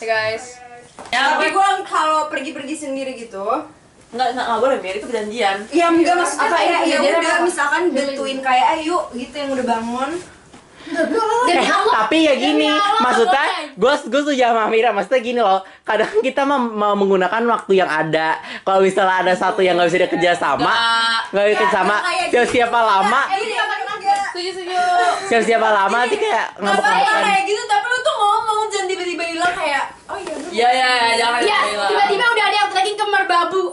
Hey guys. Ya, tapi gue kalau pergi-pergi sendiri gitu Nggak boleh Mir, itu perjanjian. ya enggak maksudnya Apa kayak ini ya perjanjian udah apa? misalkan bantuin kayak ayo gitu yang udah bangun. Tapi ya gini, maksudnya gue setuju sama Mira. Maksudnya gini loh, kadang kita mau menggunakan waktu yang ada. Kalau misalnya ada satu yang nggak bisa dikerja sama, nggak bisa sama, siapa lama, siapa lama nanti kayak ngambek-ngambekan. Kayak gitu tapi lu tuh ngomong jangan tiba-tiba hilang kayak oh iya. Iya, jangan. Ya, tiba-tiba udah ada yang tracking ke merbabu.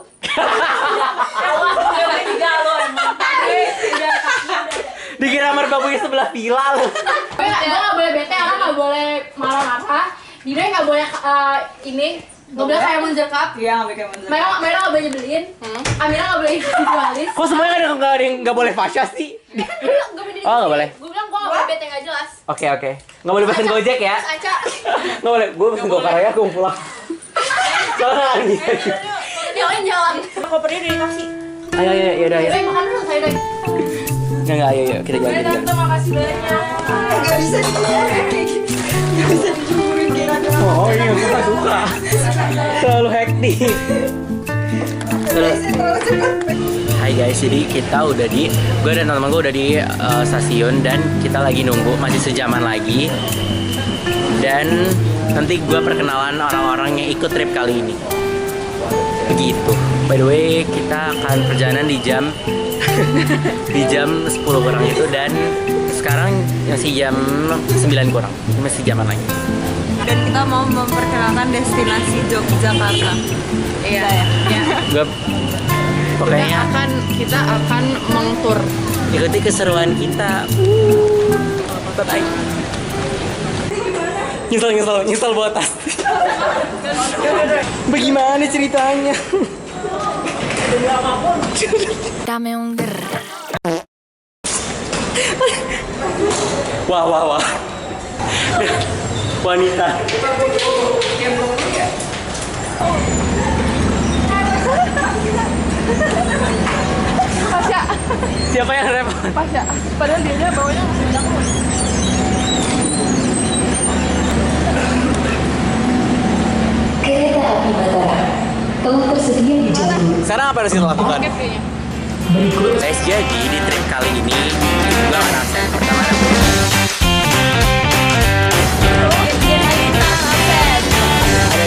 Dikira merbabunya sebelah villa loh. Gue gak boleh bete, Ara gak boleh marah-marah. Dina gak boleh ini. Gak boleh kayak Monster Cup. Iya, nggak kayak Monster. Mereka gak boleh nyebelin. Amira gak boleh individualis. Kok semuanya nggak ada yang nggak boleh fasya sih? Oh, nggak boleh. Gue bilang gue gak boleh bete gak jelas. Oke. Nggak boleh pesen Gojek ya? Terus Aca. Nggak boleh. Gue pesen Gokar ya, gue mau pulang. Soalnya nggak bisa. Dia lain jalan. Kopernya udah dikasih. Ayo, yaudah. Doi makan dulu, saya Doi. Nggak, ayo, kita jalan. Tante, makasih banyak. Nggak bisa dijempurin kayak gitu. Nggak bisa dijempurin kayak gitu. Oh iya, gue suka. Terlalu hektik. Terlalu cepat. Hai guys, jadi kita udah gue dan teman-teman gue udah di stasiun dan kita lagi nunggu, masih sejaman lagi. Dan nanti gue perkenalan orang-orang yang ikut trip kali ini. Begitu. By the way, kita akan perjalanan di jam di jam 10 kurang itu dan sekarang masih jam 9 kurang. Masih jaman lagi. Dan kita mau memperkenalkan destinasi Yogyakarta. Iya. Gue pokoknya Kita akan mengtur. ikuti keseruan kita. Bye. Nyesel bawa tas. Bagaimana ceritanya? Dame un Wah. Wanita. Pasya. Siapa yang repot? Pasya. Padahal dia bawanya masih bilang. Kereta api Mataram telah tersedia di jalur. Sekarang apa yang harus kita lakukan? Kayaknya. Guys, jadi di trip kali ini gue ngerasa pertama ada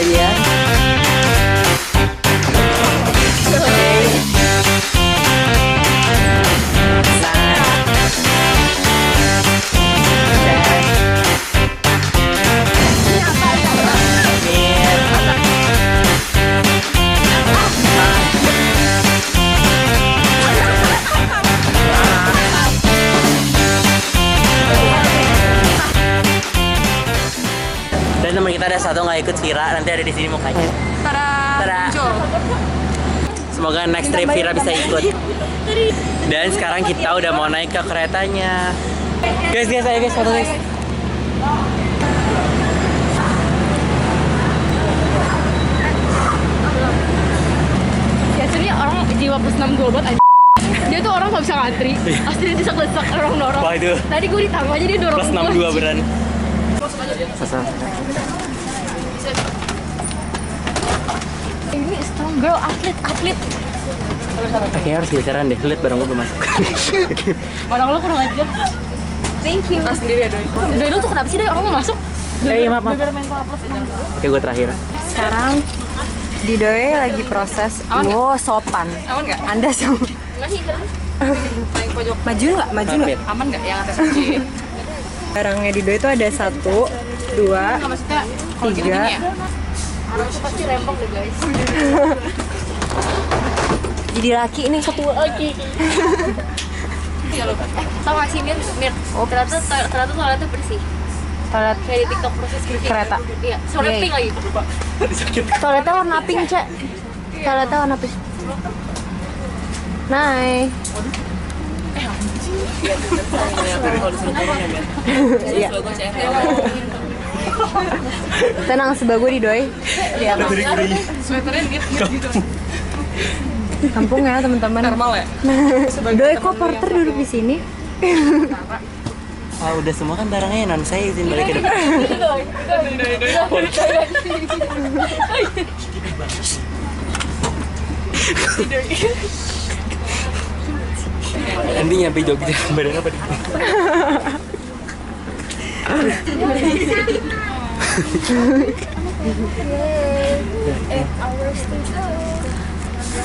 dia. Dan teman kita ada satu nggak ikut Vira, nanti ada di sini mukanya. Tada. Semoga next trip Vira bisa ikut. Dan sekarang kita udah mau naik ke keretanya. Guys, ayo guys, foto guys. Ya sebenernya orang jiwa plus 6 golbat aja. Dia tuh orang gak bisa ngantri. Pasti dia desak-desak orang dorong. Wah, itu. Tadi gue ditanggung aja dia dorong. Plus 62 beran. Ini strong girl, atlet. Kayaknya harus geseran deh, lihat barang gue belum masuk. Orang lo kurang aja. Thank you. Tas sendiri ya, Doi. Doi lu tuh kenapa sih Doi? Orang mau masuk? Iya, maaf. Gara-gara main bola plus 6. Oke, gue terakhir. Sekarang di Doi lagi proses sopan. Aman nggak? Anda semua Enggak sih, kan? Paling pojok. maju nggak? Aman nggak yang atas kunci? Barangnya di Doi itu ada 1, 2, Nggak maksudnya kalau gini 3. ya? Orang tuh pasti rempong deh guys. Jadi laki ini Satu lagi. Iya loh. Tau gak sih Mir? Ternyata toiletnya bersih. toilet Kayak di TikTok proses bersih. Kereta. Iya, warna Iya. pink lagi. toiletnya warna pink, Cek. Toiletnya warna pink. Nay. Iya. Tenang, sebelah gue di Doi. Lihat. Sweaternya gitu. Kampung ya, teman-teman. Normal ya? Doi, kok porter duduk di sini? Ah, udah semua kan barangnya non saya izin balik ke depan. telepon. Nanti nyampe Jogja badan apa nih?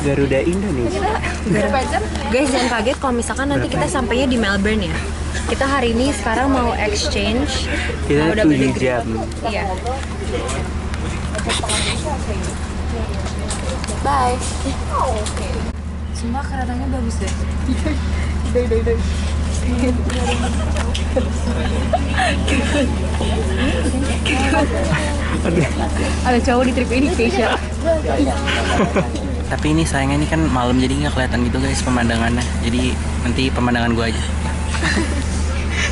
Garuda Indonesia. Guys, jangan kaget kalau misalkan nanti kita sampainya di Melbourne ya. Kita hari ini sekarang mau exchange. Kita udah 7 jam. Iya. Bye. Semua keretanya bagus deh. Ada cowok di trip ini Keisha. Tapi ini sayangnya ini kan malam jadi nggak kelihatan gitu guys pemandangannya. Jadi nanti pemandangan gua aja.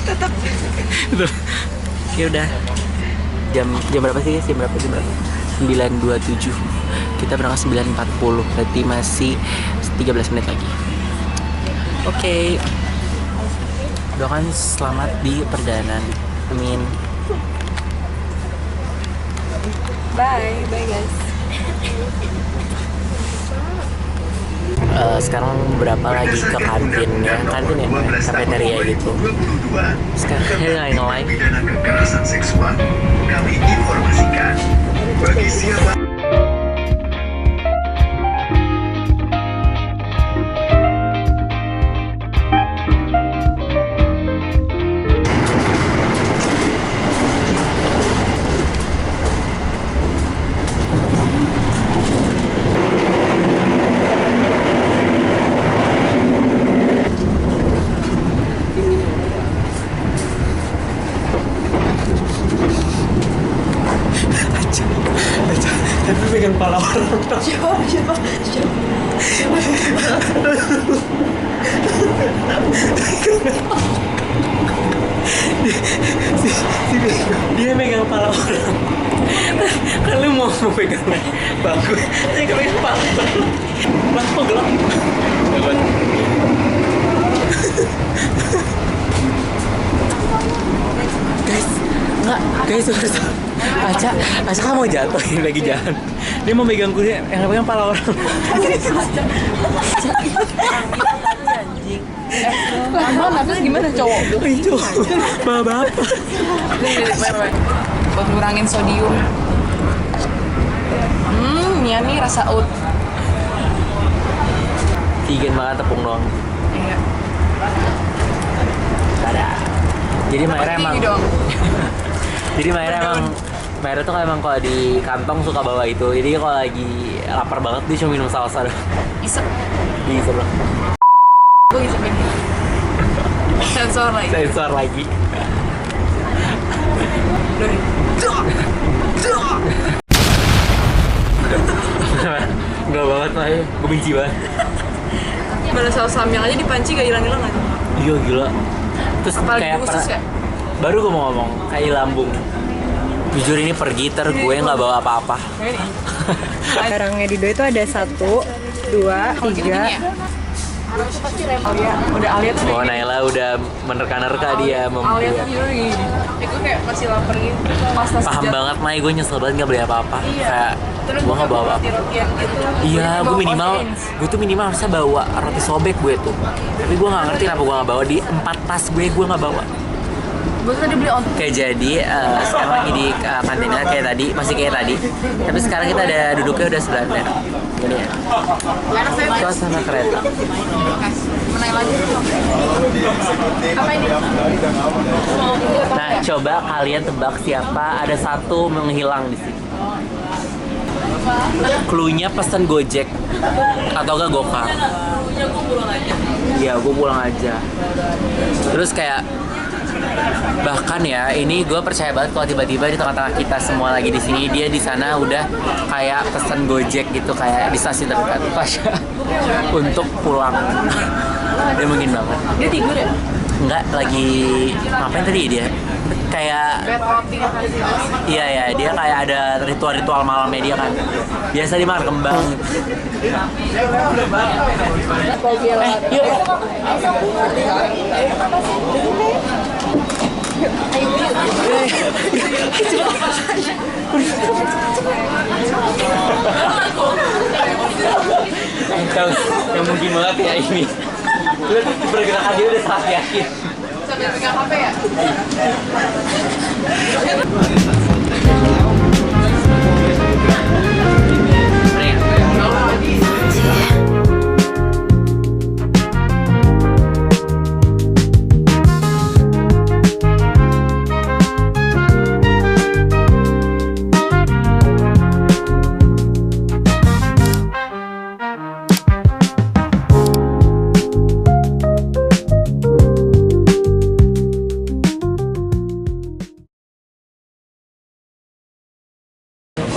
Tetap. Ya udah. Jam berapa sih guys? Jam berapa? 9.27. Kita berangkat 9.40. Berarti masih 13 menit lagi. Oke. Doakan selamat di perjalanan. Amin. Bye guys. Sekarang berapa lagi ke kantin ya? Kantin ya? Kafeteria gitu. Sekarang saya nge-live. Kekerasan seksual, kami informasikan bagi siapa Tapi pegang kepala orang. Siapa? Dia megang kepala orang. Kan lu mau pegang bagus. Saya pegang kepala. Mas kok gelap? Guys, Aca kan mau jatuh lagi jalan. Dia mau megang kuda, yang pegang kepala orang. Lama nafas gimana cowok? Itu bapak. Buat ngurangin sodium. Nih rasa oat. Vegan banget tepung doang. Iya. Tada. Jadi Maira emang. Dong. Jadi Maira tuh emang kalau di kantong suka bawa itu. Jadi kalau lagi lapar banget dia cuma minum salsa doang. Isep. Di sebelah. Gue isep ini. Sensor lagi. Enggak banget lah, gue benci banget. Mana saus samyang aja dipanci gak hilang-hilang aja. Iya gila. Terus Apalagi kayak khusus ya? baru gue mau ngomong kayak lambung. Jujur ini pergi gue nggak bawa apa-apa. Barangnya Dido itu ada 1, 2, 3. Udah Alia tuh Oh Naila udah menerka-nerka dia Alia tuh gini. Gue kayak masih lapar gitu. Pas paham banget Mai, gue nyesel banget nggak beli apa-apa. Kayak Terus gue nggak bawa apa-apa. roti-rotian gitu. Iya, Bawa gue tuh minimal harusnya bawa roti sobek gue tuh. Tapi gue nggak ngerti kenapa gue nggak bawa di 4 tas gue nggak bawa. Gue tadi beli on. Oke, jadi sekarang lagi di kantinnya kayak tadi, masih kayak tadi. Tapi sekarang kita ada duduknya udah sebelahnya. Ini ya. Enak saya. Suasana kereta. Menang lagi. Apa ini? Nah, coba kalian tebak siapa ada satu menghilang di sini. Cluenya pesan Gojek atau enggak Gokar. Iya, gue pulang aja. Terus kayak bahkan ya ini gue percaya banget kalau tiba-tiba di tengah-tengah kita semua lagi di sini dia di sana udah kayak pesan Gojek gitu kayak di stasiun terdekat Pasha untuk pulang. Dia mungkin banget. Dia tidur ya? Enggak, lagi ngapain tadi dia? Kayak iya dia kayak ada ritual malamnya dia kan. Biasa dia makan kembang. Yuk. ya ini. Lu pergerakan dia udah sangat yakin. Sambil pegang HP ya?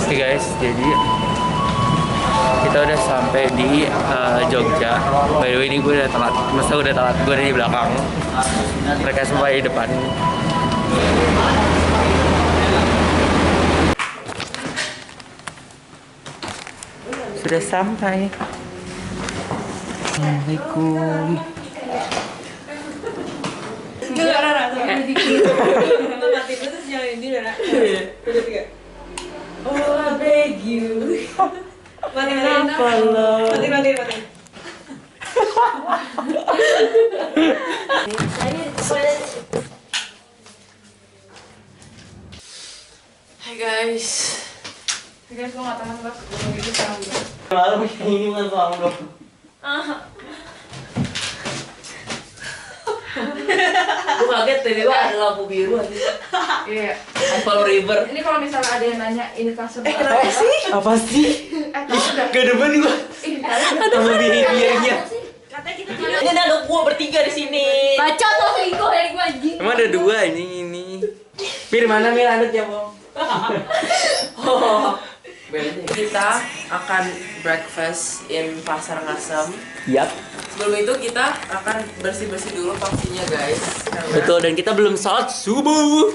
Oke guys, jadi kita udah sampai di Jogja. By the way ini gue udah telat, masa udah telat, gue ada di belakang. Mereka semua di depan. Sudah sampai. Assalamualaikum. Oh, I beg you. Mati. Hai guys. Gue gak tahan bak. Gue sekarang udah. Malam ini bukan soal dong. Gue kaget tiba-tiba ada lampu biru aja. Iya. Apple River. Ini kalau misalnya ada yang nanya ini kasur. Kenapa sih? Apa sih? Gak demen gue. Sama behaviornya. Ini ada gua bertiga di sini. Bacot lo selingkuh ya gue anjing. Emang ada dua ini. Mir mana Mir ada ya Bang? Kita akan breakfast in Pasar Ngasem. Yap. Sebelum itu kita akan bersih-bersih dulu paksinya guys. Betul, dan kita belum sholat subuh.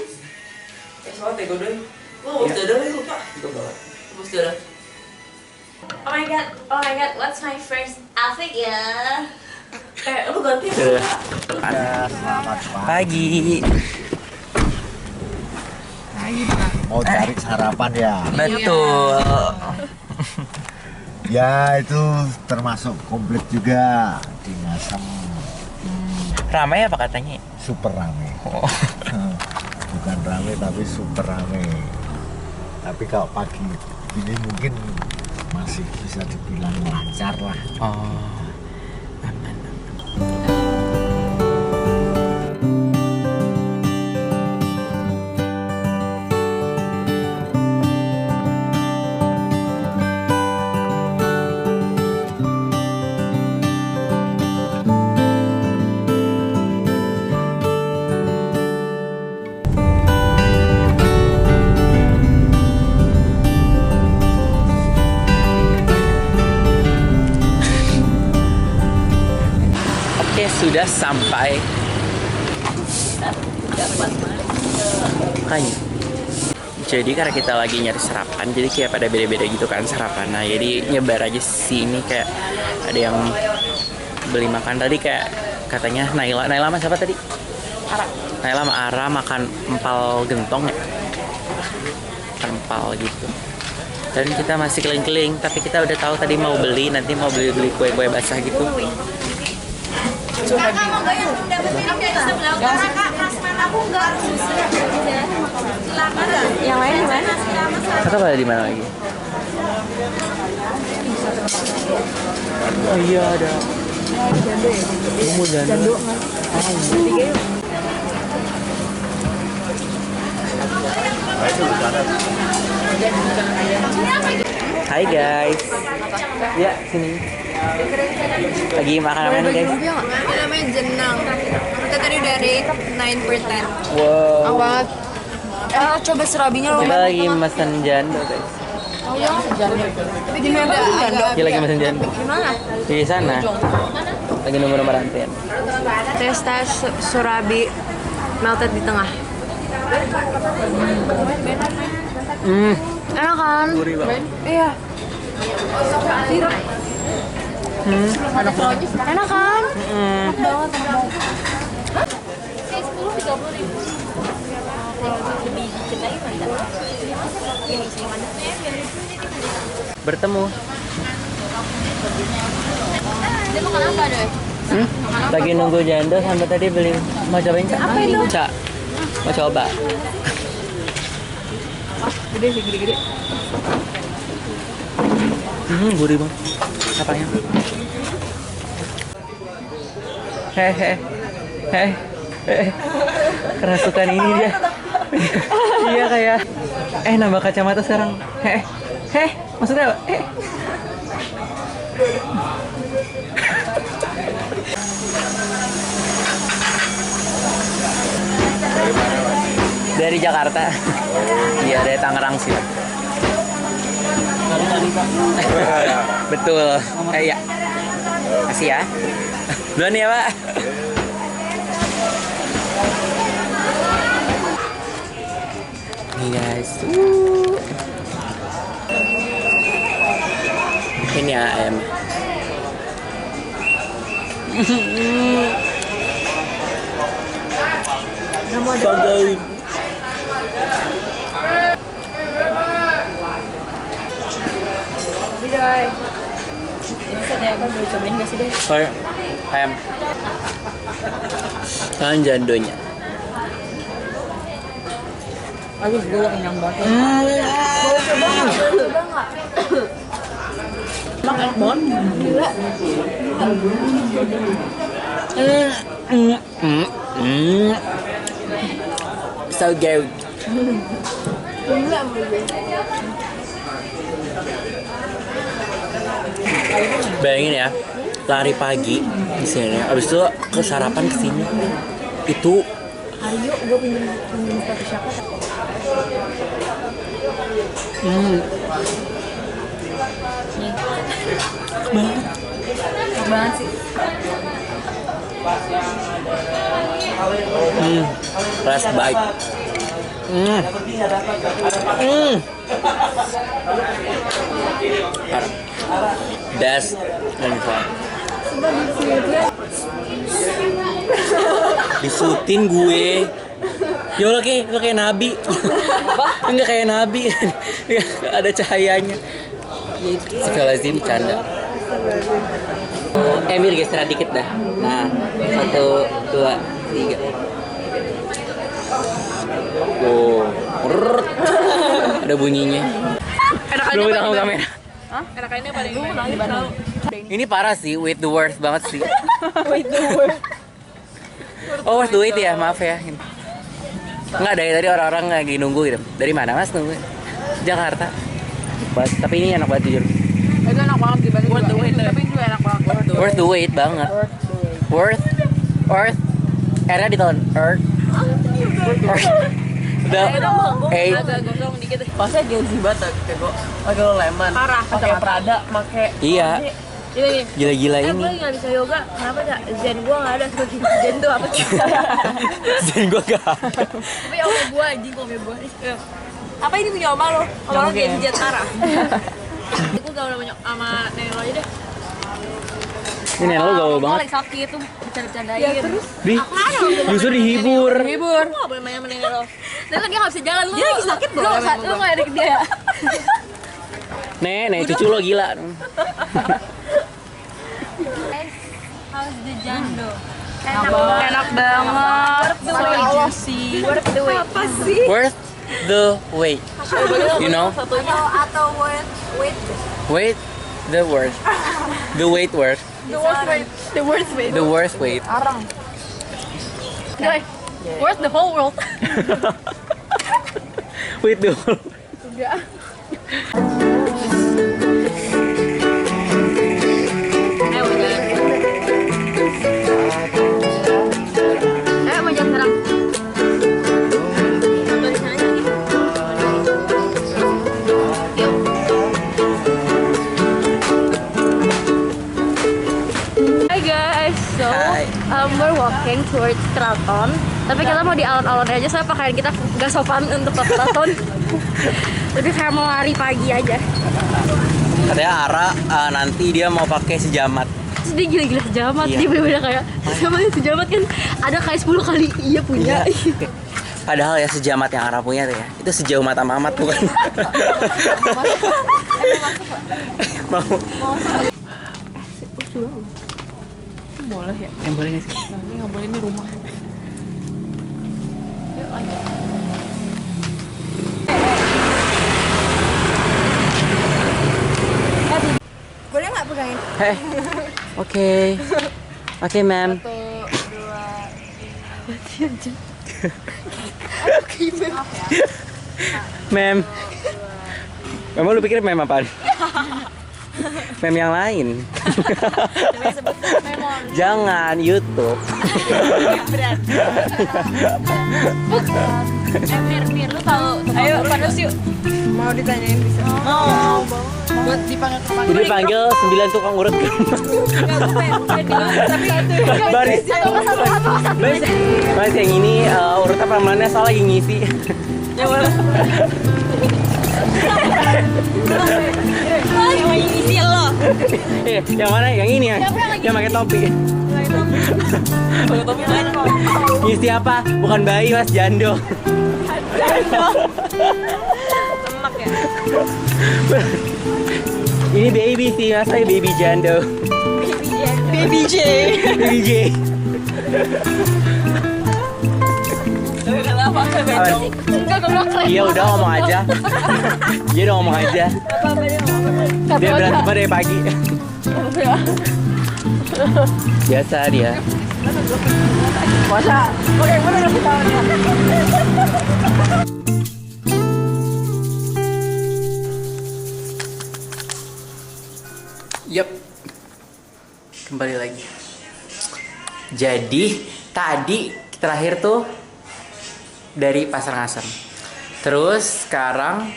Soal tego deh. Oh, udah lupa. Udah. Oh my god, what's my first outfit ya? Lu ganti Ya, selamat pagi. Mau cari sarapan ya? Betul. Ya itu termasuk komplit juga di Ngasem. Ramai apa katanya? Super rame. Oh. Bukan rame tapi super rame. Tapi kalau pagi ini mungkin masih bisa dibilang lancar lah. Oh. Aman. Oke, sudah sampai. Makanya. Jadi karena kita lagi nyari sarapan, jadi kayak pada beda-beda gitu kan sarapan. Nah, jadi nyebar aja sini kayak ada yang beli makan tadi kayak katanya Naila sama siapa tadi? Ara. Naila sama Ara makan empal gentong ya. Empal gitu. Dan kita masih keliling-keliling, tapi kita udah tahu tadi mau beli, nanti mau beli kue-kue basah gitu. Kakak mau gak yang dapetin dari sebelah utara kak? Prasmanan aku enggak. Silakan. Yang lain gimana? Atau pada di mana lagi? Oh iya ada. Jando ya? Mau jando. Hai guys. Ya sini. Lagi makan apa nih guys? Ini namanya jenang. Kita tadi udah rate 9 per 10. Wow. Awat. Coba serabinya lo. Kita lagi mesen jando guys. Oh iya, tapi di mana jando? Dia lagi mesen jando. Di mana? Di sana. Lagi nunggu nomor antrian. Testa surabi melted di tengah. Enak kan? Gurih banget. Iya. Enak kan? Enak banget. Bertemu. Dia makan apa deh? Lagi nunggu janda sampai tadi beli. Mau cobain Cak? Apa itu? Cak, mau coba? Gede sih, gede-gede. Gurih banget. Apanya? Hehe. Kerasukan ini dia. Iya kayak. Nambah kacamata sekarang. Maksudnya apa? Dari Jakarta. Iya, dari Tangerang sih. Betul. Iya. Kasih ya. Duluan ya, Pak. Nih guys. Ini ayam. Bagai. Ayam. Kan jandonya. Aduh, gue kenyang banget. Makan bon. Gila. So good. Bayangin ya, lari pagi di sini, abis itu ke sarapan ke sini. Itu Ayo, gue pinjam sepatu siapa? Enak banget sih. last bite. That's disutin gue. Ya lo kayak nabi. Enggak kayak nabi. Ada cahayanya. Sekali bercanda. Emir geser dikit dah. Nah, 1, 2, 3. Oh, ada bunyinya. Belum tahu kamera. Enakannya paling di Bandung. Ini parah sih, wait the worst banget sih. Wait the worst. Oh, worst the wait ya, maaf ya. Enggak, dari tadi orang-orang lagi nunggu gitu. Dari mana Mas nunggu? Jakarta. Tapi ini enak banget jujur. Itu enak banget di Bandung. Worth the wait, tapi juga enak banget. Worth the wait banget. Worth. R-nya di tahun Earth. The eight. Agak gosong dikit. Pasnya gengsi banget Tego. Pakai lemon. Parah. Pakai Prada, pakai Iya. Ini. Gila-gila Gue ini. nggak bisa yoga. Kenapa ya? Zen gue nggak ada. Zen tuh apa sih? Zen gue gak ada. Tapi oma gue anjing, oma gue. Apa ini punya oma lo? Oma lo Gen Z parah. Gue gak udah banyak sama nenek lo aja deh. Ini nenek lu gaul banget. Lagi sakit tuh bercanda-bercandain. Ya terus? Justru dihibur. Hibur. Lu gak boleh main sama nenek lo. Dan lagi gak bisa jalan lu. Dia lagi sakit bro. Lu gak ada dia ya? Nek, cucu lo gila. How's the jando? Enak banget. So juicy. Worth the wait. Apa sih? Worth the wait. You know? Atau Wait the worst. The wait worth. the worst wait. The worst wait. The worst wait. Guys, worth the whole world. Wait the whole. Ayo mau jalan sekarang. Hi guys, so we're walking towards Keraton. Tapi kita mau di alon-alon aja, soalnya pakaian kita gak sopan untuk ke Keraton. Lebih kayak mau lari pagi aja. Katanya Ara nanti dia mau pakai sejamat. Terus dia gila-gila sejamat, Iya. dia bener-bener kayak sejamat kan ada kayak 10 kali iya punya. Iya. Padahal ya sejamat yang Ara punya tuh ya, itu sejauh mata Mamat bukan? Mau. Boleh ya? Yang boleh nggak sih? Nanti nggak boleh di rumah. Yuk lanjut. Boleh nggak pegangin? Heh. Oke. Oke, ma'am. Mem. Memang lu pikir mem apaan? Mem yang lain. Jangan YouTube. Mir, lu tahu Ayo panas yuk. Mau ditanyain bisa? Mau. Buat dipanggil ke Jadi panggil 9 tukang urut ke rumah. Baris. Baris yang ini urut apa namanya salah lagi ngisi. Ya boleh. Yang lagi ngisi lo. Yang mana? Yang ini ya? Yang pakai topi. Pakai topi mana? Ngisi apa? Bukan bayi, Mas, jando. Lemak ya. Ini baby sih, Mas, saya baby jando. Baby J. Baby J. Kenapa? enggak goblok keren. Iya udah ngomong aja. Dia udah ngomong aja. Dia berantem dari pagi. Biasa dia. Masa? Oke, mana udah ketahuan ya? Yup. Kembali lagi. Jadi tadi terakhir tuh dari Pasar Ngasem. Terus sekarang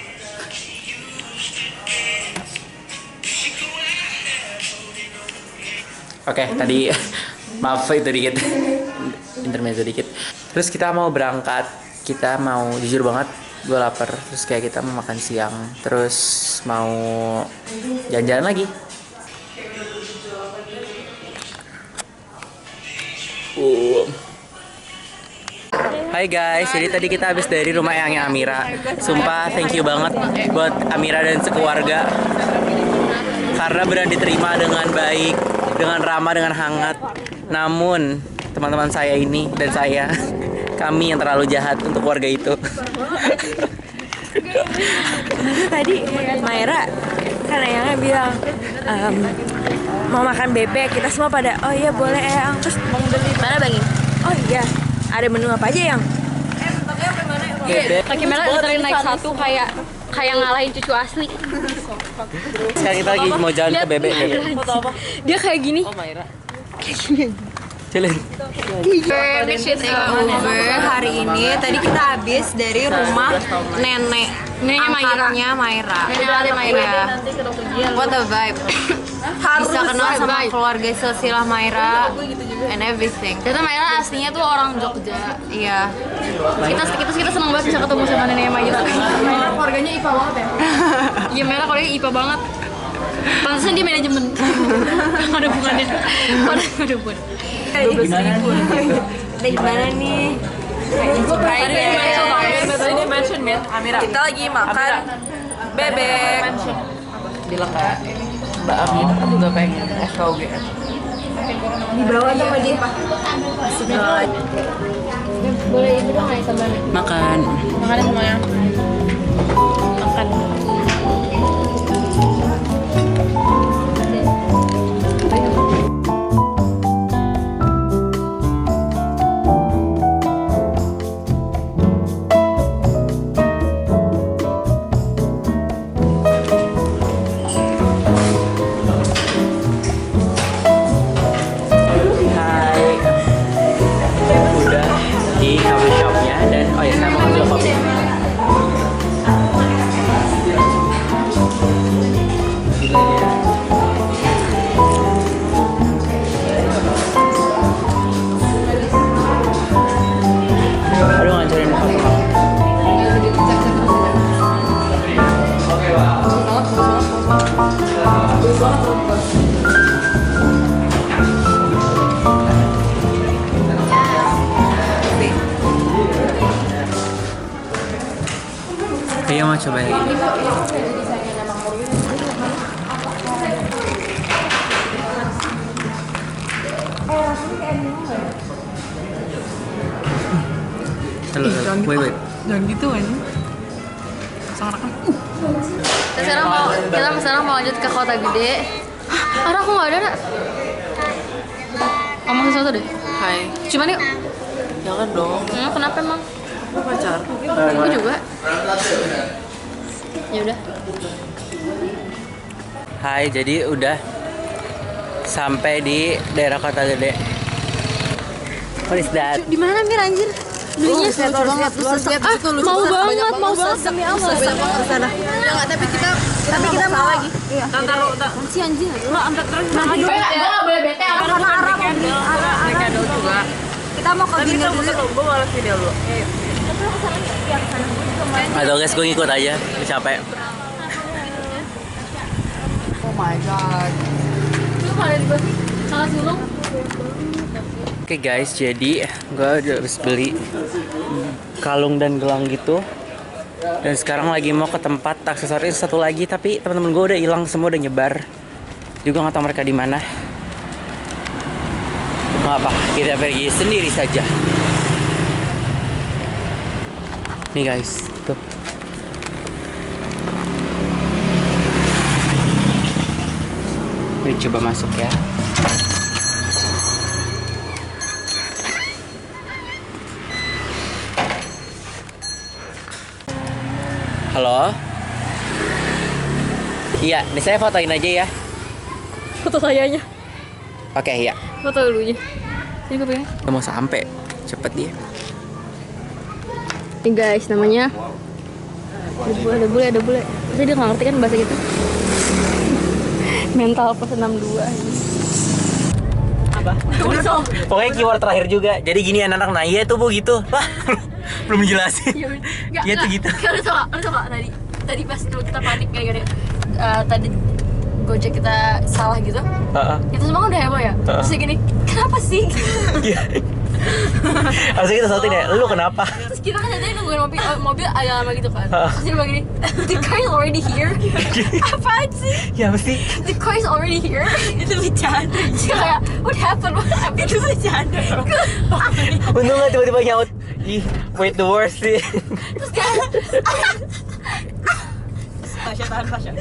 oke, tadi maaf itu dikit. Intermezzo dikit. Terus kita mau berangkat. Kita mau jujur banget gue lapar. Terus kayak kita mau makan siang. Terus mau jalan-jalan lagi. Hai guys, jadi tadi kita habis dari rumah Eyangnya Amira. Sumpah thank you banget buat Amira dan sekeluarga karena benar diterima dengan baik, dengan ramah, dengan hangat. Namun teman-teman saya ini dan saya, kami yang terlalu jahat untuk keluarga itu. Tadi Maira kan Eyangnya bilang mau makan bebek, kita semua pada oh iya boleh Eyang. Terus mau beli mana Bang? Oh iya, ada menu apa aja yang? Bebek. Kaki merah diterin naik satu kayak ngalahin cucu asli. Sekarang kita lagi mau jalan ke bebek. Dia kayak gini. Oh, Maira. Jalan. Over hari ini tadi kita habis dari rumah nenek angkatnya Maira. Iya. What a vibe. Bisa kenal sama keluarga silsilah Maira and everything. Ternyata Maira aslinya tuh orang Jogja. Iya. Kita seneng banget bisa ketemu sama nenek Maira. Maira keluarganya IPA banget ya? Iya, Maira keluarganya IPA banget. Pantesan dia manajemen. Ada hubungannya. Ada hubungan. Kita di mana nih? Tadi dia mention, men. Amira. Kita lagi makan bebek. Bilang kayak Mbak Amira kan juga pengen SKUGM. Di bawah tuh aja Pak. Masih bawah. Boleh ibu dong nggak sama nenek? Makan. Makan semuanya. Makan. Di coffee shopnya dan oh ya saya mau ambil kopi. Aduh ngancurin muka semua. Iya mau coba yang ini. Jangan gitu. Wait. Jangan gitu aja. Sekarang Kita sekarang mau lanjut ke kota gede. Karena aku nggak ada, Nak. Ngomong sesuatu deh. Hai. Cuman yuk. Jangan dong. Kenapa emang? Pacar. Aku juga. Ya udah. Hai, jadi udah sampai di daerah kota gede. What is that? Di mana Mir anjir? Belinya mau banget, mau banget demi Allah. Sana. Ya nggak, tapi kita mau lagi. Taruh. Si anjing. Lo angkat terus. Gue nggak boleh bete Karena Arab. Kado juga. Kita mau ke Tapi Bingung itu dulu. gue malas video lo. Atau guys, gue ngikut aja, gue capek. Oh my god. Lu kalau ada di bawah sih, salah sulung. Oke guys, jadi gue udah habis beli kalung dan gelang gitu. Dan sekarang lagi mau ke tempat aksesoris satu lagi, tapi teman-teman gue udah hilang semua, udah nyebar. Juga nggak tahu mereka di mana. Nggak apa, kita pergi sendiri saja. Nih guys, tuh. Ini coba masuk ya. Halo? Iya, ini saya fotoin aja ya. Foto sayanya, Oke, iya. foto dulunya. Ini gue pengen. Udah mau sampai, cepet dia. Nih guys, namanya ada bule. Pasti dia nggak ngerti kan bahasa gitu. Mental plus 62. Apa? Pokoknya keyword terakhir juga. Jadi gini anak-anak, nah iya tuh bu gitu. Wah, belum jelasin. Iya tuh gitu. Lu tau gak tadi pas dulu kita panik gara-gara tadi Gojek kita salah gitu. Itu semua kan udah heboh ya. Terus gini, kenapa sih? Harusnya kita sautin ya, lu kenapa? Terus kita kan tadi nungguin mobil agak lama gitu kan. Terus dia bilang gini, the car is already here. Apaan sih? Ya mesti. The car is already here. Itu bercanda. Dia kayak, what happened? Itu bercanda. Untung gak tiba-tiba nyaut. Ih, wait the worst sih. Terus dia Tasya.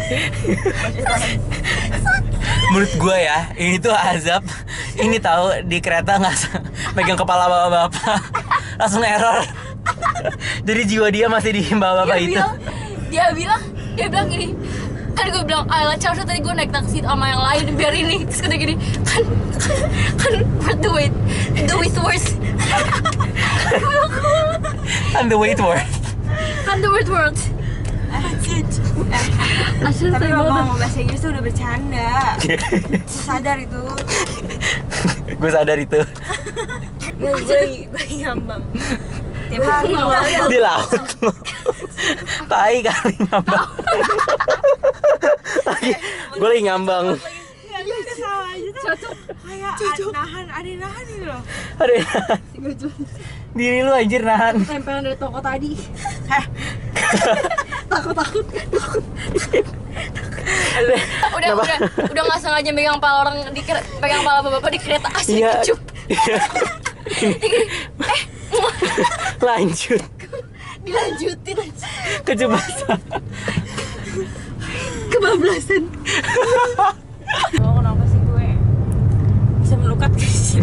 Menurut gue ya, ini tuh azab. Ini tahu di kereta nggak megang kepala bapak-bapak, langsung error. Jadi jiwa dia masih di bapak-bapak itu. Dia bilang gini, kan gue bilang, ayolah harusnya tadi gue naik taksi sama yang lain biar ini. Terus kata gini, kan the wait worse. And the wait word. Kan the wait world. Tapi ngomong bahasa Inggris tuh udah bercanda. Sadar itu. Gue sadar itu. Gue ngambang. Tiap hari Di laut. Tai kali ngambang. Gue lagi ngambang. sama aja tuh. Kayak nahan ini loh. Aduh. Diri lu anjir nahan. Tempelan dari toko tadi. Takut. Udah nggak sengaja megang kepala orang pegang kepala bapak di kereta asli kecup. Lanjut. Dilanjutin aja. Kecup basah. Kebablasan. Kenapa sih gue bisa melukat ke sini?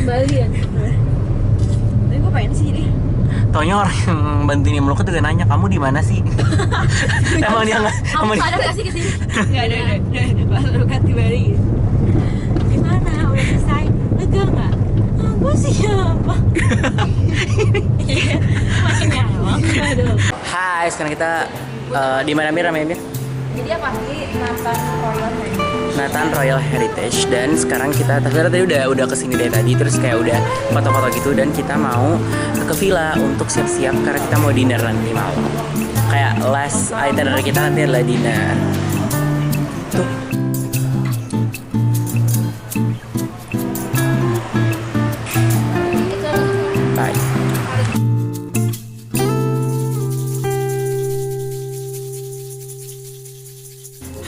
Bali ya. Tapi gue pengen sih ini. Taunya orang yang bantuin yang melukat juga nanya, kamu di mana sih? Emang dia nggak? Kamu sadar nggak sih kesini? Nggak ada. Pas melukat di Bali. Gimana? Udah selesai? Lega nggak? Gue sih apa? Makin nyawang. Hai, sekarang kita di mana Mir? Namanya Mir? Jadi apa sih Nathan Royal Heritage. Dan sekarang kita tadi udah kesini dari tadi, terus kayak udah foto-foto gitu, dan kita mau ke villa untuk siap-siap karena kita mau dinner nanti malam. Kayak last itinerary kita nanti adalah dinner. Tuh. Bye.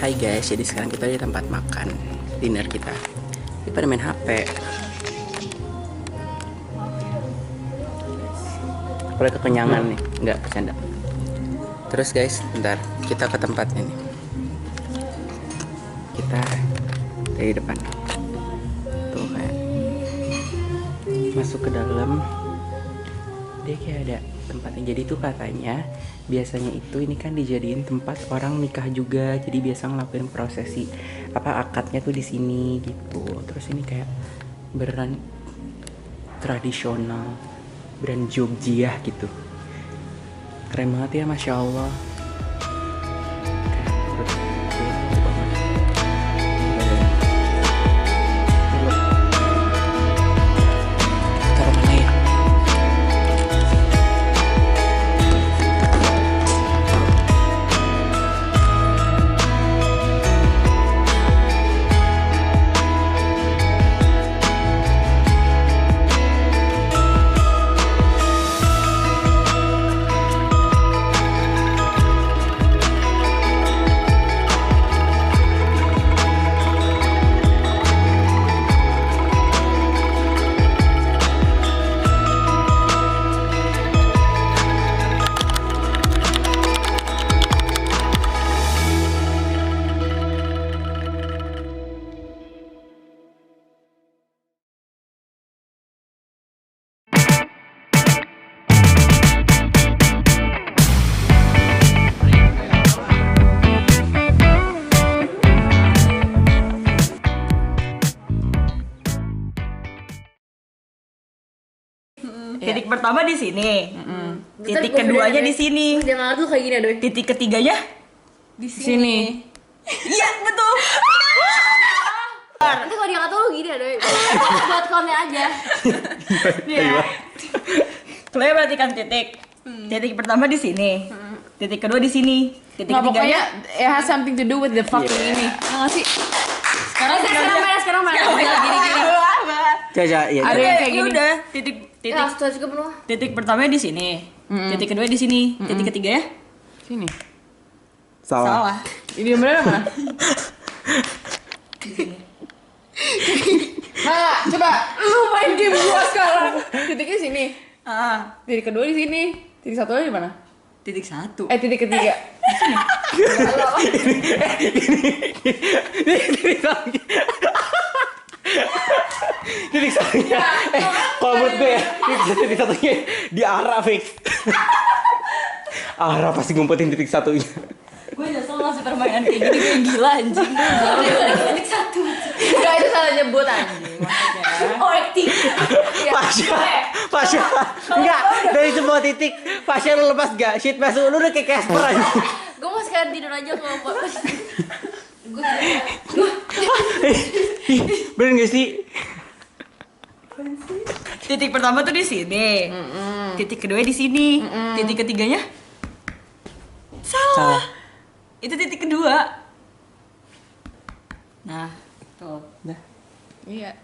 Hai guys, jadi sekarang kita di tempat makan dinner kita. Ini pada main HP. mulai kekenyangan nih. Enggak, bercanda. Terus guys, bentar, kita ke tempatnya nih. Kita dari depan. Tuh kayak masuk ke dalam. Dia kayak ada tempatnya. Jadi tuh katanya biasanya itu ini kan dijadiin tempat orang nikah juga. Jadi biasa ngelakuin prosesi akadnya tuh di sini gitu. Terus ini kayak beneran tradisional, brand Jogja gitu. Keren banget ya, Masya Allah. Taruh mana ya? Titik pertama di sini. Titik keduanya di sini. Dia malah tuh kayak gini doi. Titik ketiganya Di sini. iya betul. Nanti kalau dia nggak tahu lu gini doi. Buat konten aja. Chloe perhatikan titik. Titik pertama di sini. Titik kedua di sini. Titik ketiganya it has something to do with the fucking ini. Nggak sih? Sekarang mana? Gini. Caca, iya. Ada yang kayak gini. udah titik Ya, setelah juga penuh. titik pertamanya di sini. Titik kedua di sini. Titik ketiganya Sini. salah. Ini bener mana? Nah, coba lu main game gua sekarang. Titiknya sini. Titik kedua di sini. Titik satunya di mana? Titik satu. Titik ketiga. Titik satunya. Kalau menurut gue ya, titik satunya di arah fix. Arah pasti ngumpetin titik satunya. Gue nyesel masih permainan kayak gini, gue gila anjing. Titik satu. Enggak, itu salah nyebut anjing. Oh, acting. Pasha, enggak, dari semua titik Pasha lu lepas gak? Shit masuk, lu udah kayak Casper aja. Gue mau sekarang tidur aja kalau apa. Bener gak sih? Titik pertama tuh di sini. Titik kedua di sini. Titik ketiganya salah. Itu titik kedua. Nah, tuh. Iya.